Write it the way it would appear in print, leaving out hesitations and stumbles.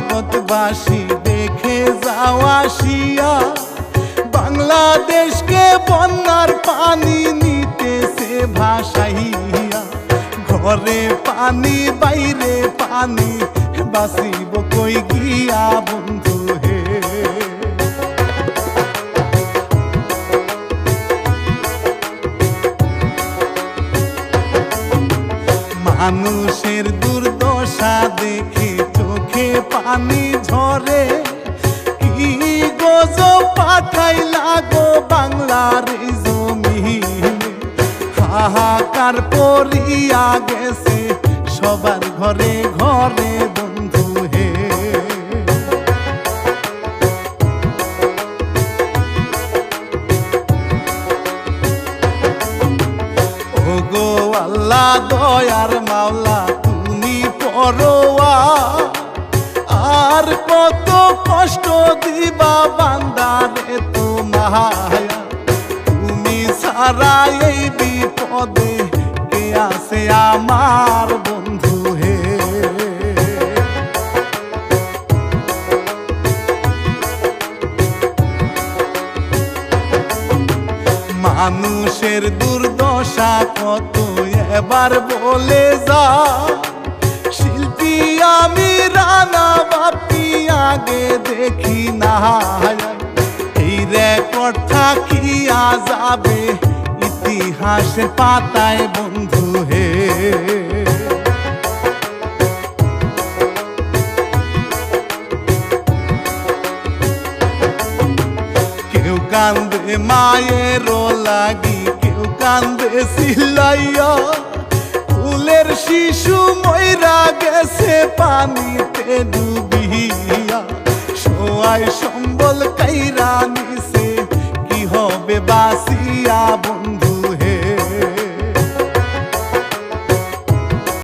জগৎবাসী দেখে যাও আসিয়া, বাংলাদেশকে বন্যার পানি নিতেছে ভাসাইয়া। ঘরে পানি বাইরে পানি, বাঁচিব কই গিয়া বন্ধু হে। মানুষের দুর্দশা দেখে চোখে পানি ঝরে, কি গজব পাঠাইলা গো বাংলার জমিনে। হাহাকার পড়িয়া গেছে সবার ঘরে ঘরে বন্ধু হে। ওগো আল্লাহ দয়ার মাওলা তুমি পরোয়া, আর কত কষ্ট দিবা বান্দারে তোমায়। তুমি ছাড়া এই বিপদে কে আছে আমার বন্ধু হে। মানুষের দুর্দশা কত এবার বলে যা, শিল্পী আমি রানা বাপি আগে দেখি না। এই রেকর্ড থাকিয়া যাবে ইতিহাসের পাতায় বন্ধু হে। কেউ কান্দে মায়ের লাগি, কেউ কান্দে সিলাইয়া। ফুলের শিশু মইরা গেছে পানিতে ডুবিয়া। সোয়াই সম্বল কাইরা নিছে, কি হবে বাসিয়া বন্ধু